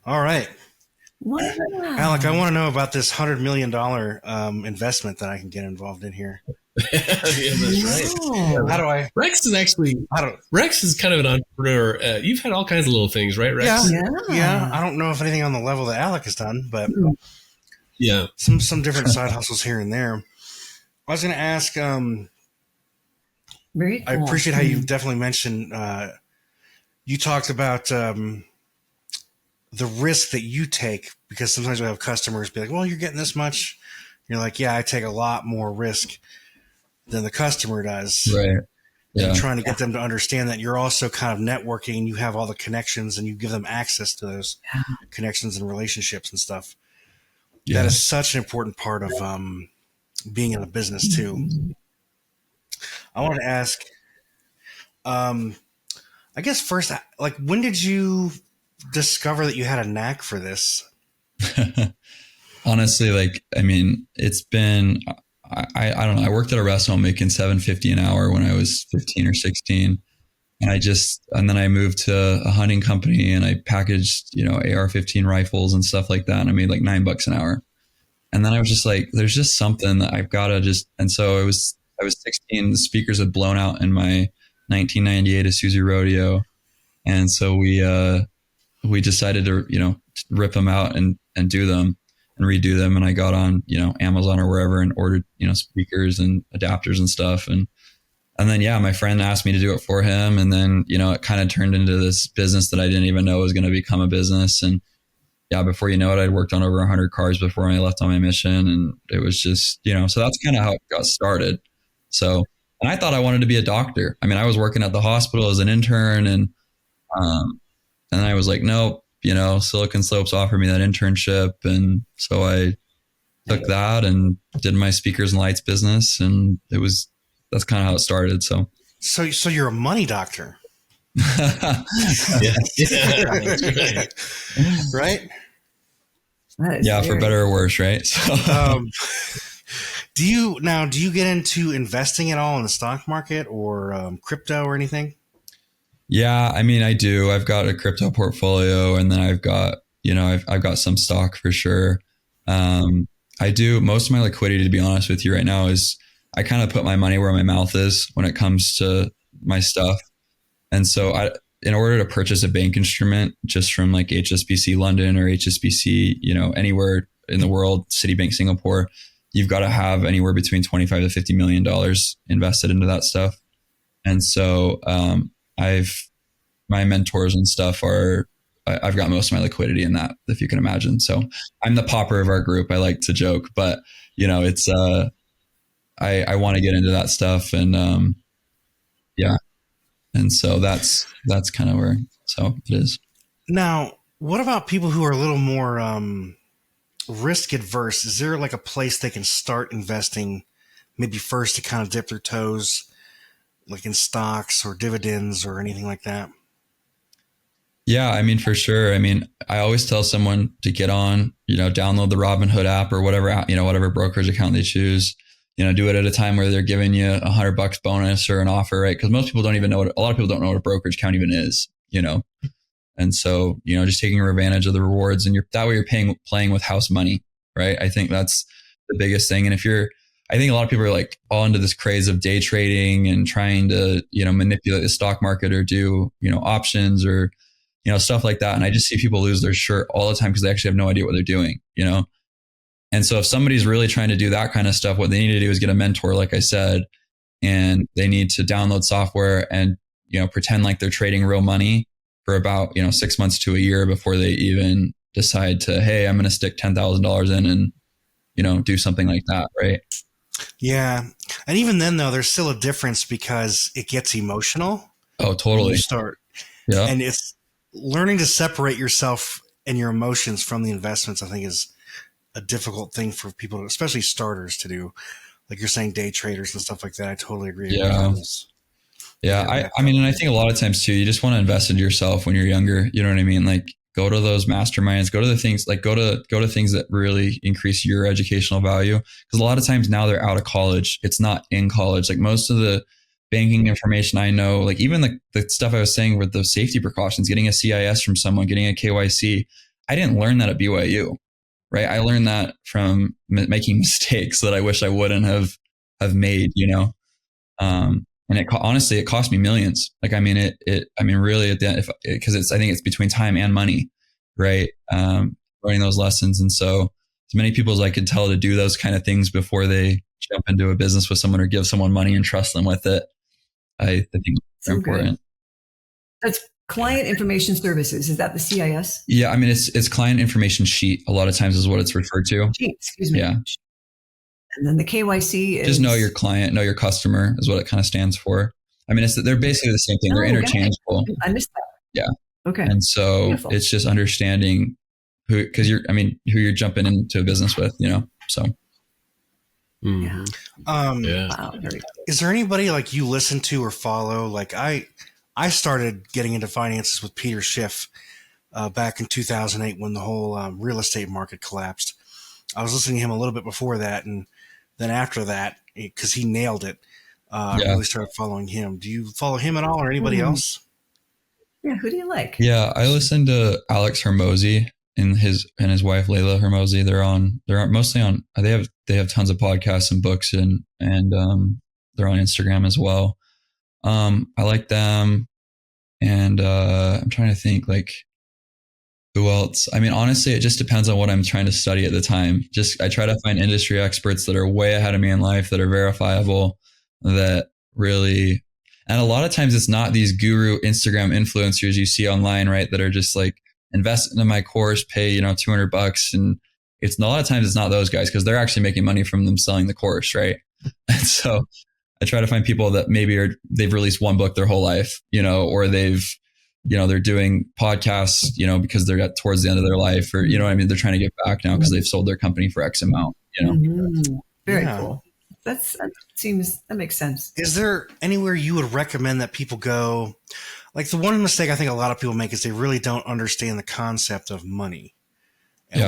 All right. Alec, I Wow. want to know about this $100 million investment that I can get involved in here. Yeah, that's right. How No. do I? Rex is actually I don't. Rex is kind of an entrepreneur. You've had all kinds of little things, right, Yeah, Rex? yeah. I Yeah. don't know if anything on the level that Alec has done, but Yeah. some different side hustles here and there. I was going to ask. Very I cool. appreciate how you definitely mentioned. You talked about the risk that you take because sometimes we have customers be like, "Well, you're getting this much." You're like, "Yeah, I take a lot more risk than the customer does." Right. And Yeah. trying to get them to understand that you're also kind of networking, you have all the connections and you give them access to those Yeah. connections and relationships and stuff. That Yeah. is such an important part of being in a business too. I wanted to ask, um, I guess first, like, when did you discover that you had a knack for this? Honestly, like, I mean, it's been, I don't know. I worked at a restaurant making $7.50 an hour when I was 15 or 16. And then I moved to a hunting company and I packaged, AR-15 rifles and stuff like that. And I made like $9 an hour. And then I was just like, there's just something that I've got to and so I was 16. The speakers had blown out in my 1998 Isuzu Rodeo. And so we decided to, rip them out and do them and redo them. And I got on, Amazon or wherever and ordered, speakers and adapters and stuff. And then, yeah, my friend asked me to do it for him. And then, it kind of turned into this business that I didn't even know was going to become a business. And yeah, before you know it, I'd worked on over 100 cars before I left on my mission. And it was just, so that's kind of how it got started. So, and I thought I wanted to be a doctor. I mean, I was working at the hospital as an intern and I was like, nope, Silicon Slopes offered me that internship. And so I took that and did my speakers and lights business. And that's kind of how it started. So you're a money doctor. Yeah. Yeah. Right? Yeah, for better or worse, right? So, do you get into investing at all in the stock market or crypto or anything? Yeah, I mean, I do. I've got a crypto portfolio, and then I've got, I've got some stock for sure. I do. Most of my liquidity, to be honest with you right now, is I kind of put my money where my mouth is when it comes to my stuff. And so in order to purchase a bank instrument just from like HSBC London or HSBC, anywhere in the world, Citibank Singapore, you've got to have anywhere between 25 to $50 million invested into that stuff. And so, my mentors and stuff I've got most of my liquidity in that, if you can imagine. So I'm the pauper of our group. I like to joke, but it's, I want to get into that stuff and, yeah. And so that's kind of where, so it is. Now, what about people who are a little more, risk adverse? Is there like a place they can start investing maybe first to kind of dip their toes, like in stocks or dividends or anything like that? Yeah, I mean, for sure. I mean, I always tell someone to get on, download the Robinhood app or whatever, whatever brokerage account they choose, do it at a time where they're giving you $100 bonus or an offer, right? Because most people don't even know a lot of people don't know what a brokerage account even is, And so, just taking advantage of the rewards and that way you're playing with house money, right? I think that's the biggest thing. And I think a lot of people are like all into this craze of day trading and trying to, manipulate the stock market or do, options or, stuff like that. And I just see people lose their shirt all the time because they actually have no idea what they're doing, And so if somebody's really trying to do that kind of stuff, what they need to do is get a mentor, like I said, and they need to download software and, pretend like they're trading real money for about, 6 months to a year before they even decide to, hey, I'm going to stick $10,000 in and, do something like that. Right. Yeah. And even then though, there's still a difference because it gets emotional. Oh, totally. You start. Yeah. And it's learning to separate yourself and your emotions from the investments, I think is a difficult thing for people, especially starters, to do. Like you're saying, day traders and stuff like that. I totally agree. Yeah. Yeah. I mean, and I think a lot of times too, you just want to invest into yourself when you're younger. You know what I mean? Like go to those masterminds, go to the things like go to things that really increase your educational value. Because a lot of times now they're out of college. It's not in college. Like most of the banking information I know, like even the stuff I was saying with the safety precautions, getting a CIS from someone, getting a KYC. I didn't learn that at BYU, right? I learned that from making mistakes that I wish I wouldn't have made, and honestly, it cost me millions. Like, I mean, really at the end, because I think it's between time and money, right? Learning those lessons. And so as many people as I could tell to do those kind of things before they jump into a business with someone or give someone money and trust them with it, I think it's important. That's client information services. Is that the CIS? Yeah. I mean, it's client information sheet. A lot of times is what it's referred to. Sheet, excuse me. Yeah. And then the KYC is just know your client, know your customer is what it kind of stands for. I mean, they're basically the same thing. They're interchangeable. I missed that. Yeah. Okay. And so Beautiful. It's just understanding who you're jumping into a business with, so. Yeah. Wow, is there anybody like you listen to or follow? Like I started getting into finances with Peter Schiff back in 2008 when the whole real estate market collapsed. I was listening to him a little bit before that, and then after that, because he nailed it, I really started following him. Do you follow him at all, or anybody else? Yeah, who do you like? Yeah, I listened to Alex Hermosi and his wife Layla Hermosi. They're mostly on. They have tons of podcasts and books, and they're on Instagram as well. I like them, and I'm trying to think like who else. I mean, honestly, it just depends on what I'm trying to study at the time. I try to find industry experts that are way ahead of me in life, that are verifiable, that really. And a lot of times it's not these guru Instagram influencers you see online, right? That are just like, invest in my course, pay, $200. And a lot of times it's not those guys because they're actually making money from them selling the course, right? And so I try to find people that maybe they've released one book their whole life, or they've, they're doing podcasts, because they're towards the end of their life, or, what I mean? They're trying to get back now because they've sold their company for X amount, Very cool. That makes sense. Is there anywhere you would recommend that people go? Like the one mistake I think a lot of people make is they really don't understand the concept of money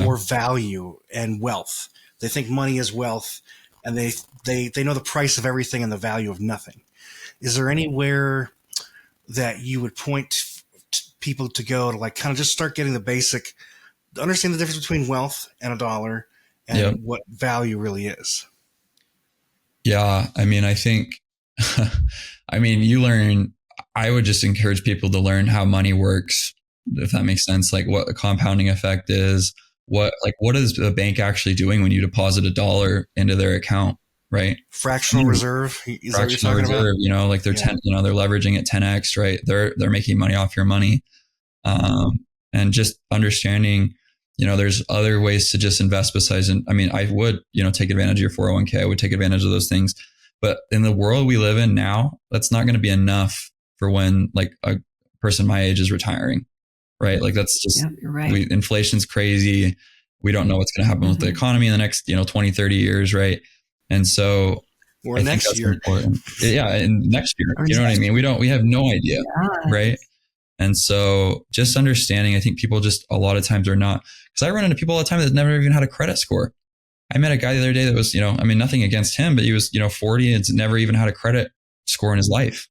or value and wealth. They think money is wealth, and they know the price of everything and the value of nothing. Is there anywhere that you would point people to go to, like, kind of just start getting the basic, understand the difference between wealth and a dollar and what value really is? Yeah. I mean, I think, I would just encourage people to learn how money works, if that makes sense. Like what a compounding effect is, what is the bank actually doing when you deposit $1 into their account, right? Fractional reserve. Is that what you're talking about? Like they're they're leveraging it 10x, right? They're making money off your money. And just understanding, there's other ways to just invest besides, I would, take advantage of your 401k. I would take advantage of those things. But in the world we live in now, that's not going to be enough for when like a person my age is retiring, right? Like that's just, you're right. Inflation's crazy. We don't know what's going to happen with the economy in the next, 20, 30 years, right? And so or next year. Important. Yeah, and next year, what I mean? We have no idea, right? And so just understanding, I think people just a lot of times are not, because I run into people all the time that never even had a credit score. I met a guy the other day that was, nothing against him, but he was, 40 and never even had a credit score in his life,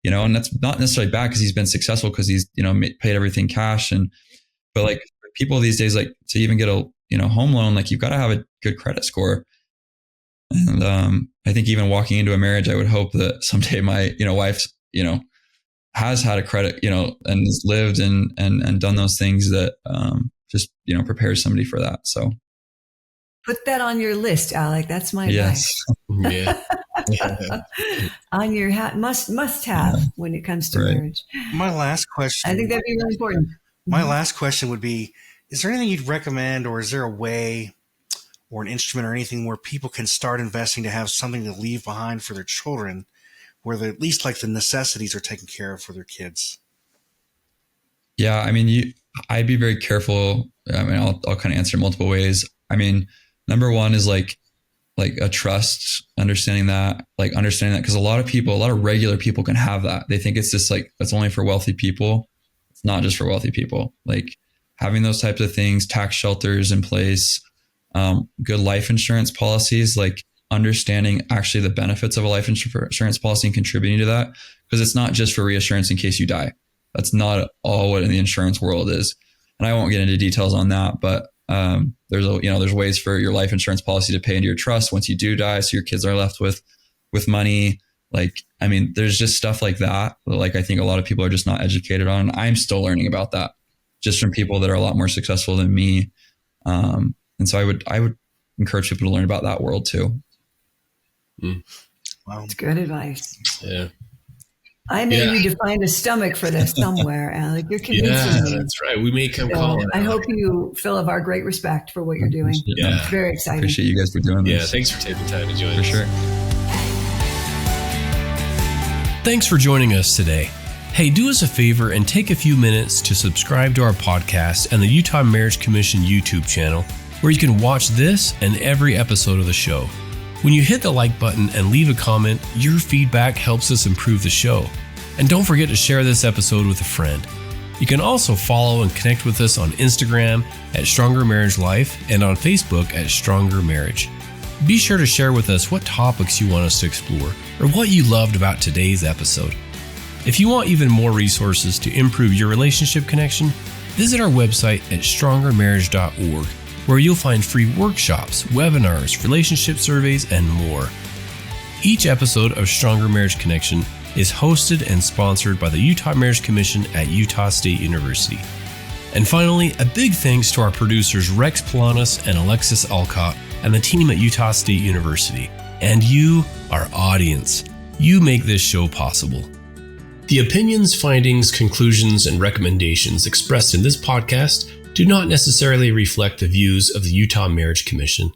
and that's not necessarily bad because he's been successful because he's, paid everything cash. But like people these days, like to even get a, home loan, like you've got to have a good credit score. And I think even walking into a marriage, I would hope that someday my, wife, has had a credit, and has lived and done those things that just, prepares somebody for that. So put that on your list, Alec. That's my advice. Yeah. On your must have when it comes to marriage. My last question. I think that'd be really important. My last question would be, is there anything you'd recommend, or is there a way or an instrument or anything where people can start investing to have something to leave behind for their children, where at least like the necessities are taken care of for their kids? Yeah. I'd be very careful. I'll kind of answer multiple ways. Number one is like a trust, understanding that, because a lot of regular people can have that. They think it's just like, it's only for wealthy people. It's not just for wealthy people. Like having those types of things, tax shelters in place, good life insurance policies, like understanding actually the benefits of a life insurance policy and contributing to that. Because it's not just for reassurance in case you die. That's not all what in the insurance world is. and I won't get into details on that, but there's ways for your life insurance policy to pay into your trust once you do die, so your kids are left with money. Like, I mean, there's just stuff like that. Like, I think a lot of people are just not educated on. I'm still learning about that just from people that are a lot more successful than me. And so I would encourage people to learn about that world too. Wow. That's good advice. Yeah. I may need to find a stomach for this somewhere, Alec. You're convincing me. That's right. We may come call it. I hope you feel of our great respect for what you're doing. Yeah. It's very exciting. Appreciate you guys for doing this. Yeah, thanks for taking time to join us. For sure. Thanks for joining us today. Hey, do us a favor and take a few minutes to subscribe to our podcast and the Utah Marriage Commission YouTube channel, where you can watch this and every episode of the show. When you hit the like button and leave a comment, your feedback helps us improve the show. And don't forget to share this episode with a friend. You can also follow and connect with us on Instagram at Stronger Marriage Life and on Facebook at Stronger Marriage. Be sure to share with us what topics you want us to explore or what you loved about today's episode. If you want even more resources to improve your relationship connection, visit our website at strongermarriage.org, where you'll find free workshops, webinars, relationship surveys, and more. Each episode of Stronger Marriage Connection is hosted and sponsored by the Utah Marriage Commission at Utah State University. And finally, a big thanks to our producers Rex Polanis and Alexis Alcott and the team at Utah State University. And you, our audience. You make this show possible. The opinions, findings, conclusions, and recommendations expressed in this podcast do not necessarily reflect the views of the Utah Marriage Commission.